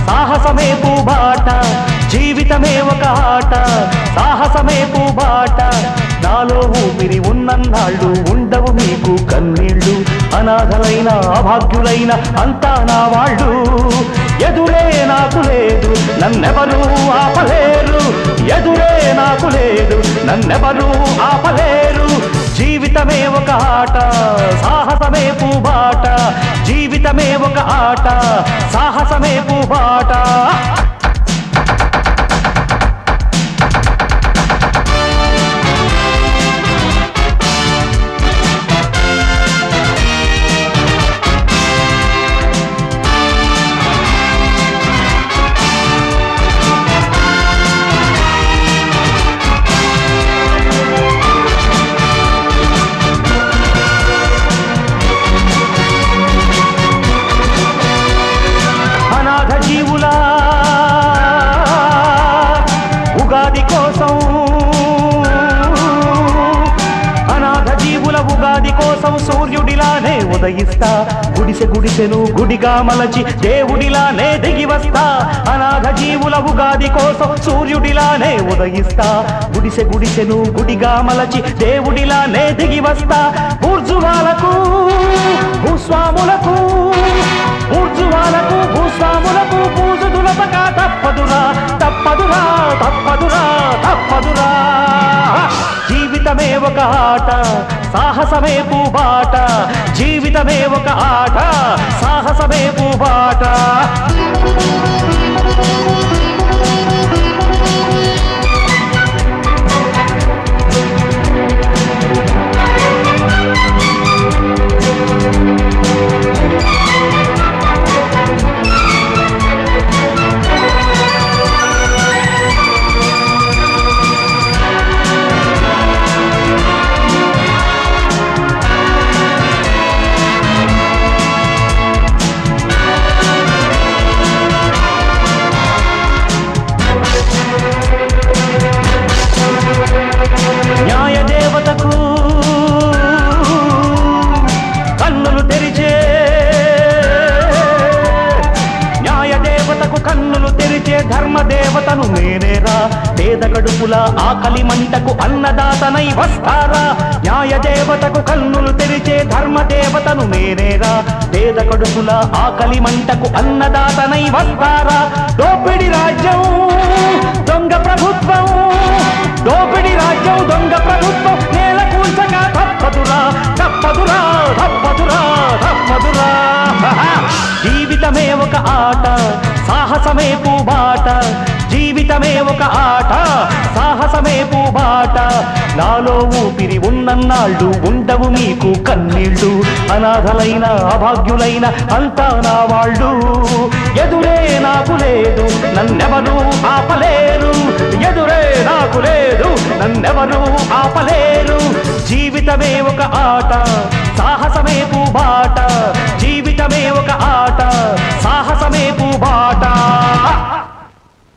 సాహసమే పూబాట జీవితమే ఒక ఆట సాహసమే పూబాట నాలో ఊపిరి ఉన్నన్నాళ్ళు ఉండవు మీకు కన్నీళ్ళు అనాథలైన అభాగ్యులైన అంతా నా వాళ్ళు ఎదురే నాకు లేదు నన్నెవరూ ఆపలేరు ఎదురే నాకు లేదు నన్నెవరూ ఆపలేరు జీవితమే ఒక ఆట సాహసమే పూబాట జీవితమే ఒక ఆట సాహసమే పూబాట ఉగాది కోసం అనాథ జీవుల ఉగాది కోసం సూర్యుడిలానే ఉదయిస్తా గుడిసె గుడిసెను గుడిగా మలచి దేవుడిలానే దిగి వస్తా అనాథ జీవుల ఉగాది కోసం సూర్యుడిలానే ఉదయిస్తా గుడిసె గుడిసెను గుడిగా మలచి దేవుడిలానే దిగి వస్తా ఊర్జువాలకు భూస్వాములకు ఊర్జువాలకు భూస్వాములకు పూజుదులపక తప్పదురా తప్పదురా తప్పదురా తప్పదురా జీవితమే ఒక ఆట సాహసమే పూబాట జీవితమే ఒక ఆట సాహసమే పూబాట న్యాయదేవతకు కన్నులు తెరిచే న్యాయదేవతకు కన్నులు తెరిచే ధర్మదేవతను నేనేరా పేద కడుపుల ఆకలి మంటకు అన్నదాతనై వస్తారా న్యాయదేవతకు కన్నులు తెరిచే ధర్మదేవతను నేనేరా పేద కడుపుల ఆకలి మంటకు అన్నదాతనై వస్తారా దోపిడి రాజ్యం దొంగ ప్రభుత్వం దోపిడి రాజ్యం దొంగ ప్రభుత్వం నేల కూల్చగా తప్పదురా తప్పదురా తప్పదురా తప్పదురా జీవితమే ఒక ఆట సాహసమే పూబాట జీవితమే ఒక ఆట సాహసమే పూబాట నాలో ఊపిరి ఉన్నన్నాళ్ళు ఉండవు మీకు కన్నీళ్ళు అనాథలైన అభాగ్యులైన అంతా నా వాళ్ళు ఎదురే నాకు లేదు నన్నెవరూ ఆపలేరు ఎదురే నాకు లేదు నన్నెవరూ ఆపలేరు జీవితమే ఒక ఆట సాహసమే పూబాట జీవితమే ఒక ఆట సాహసమే పూబాట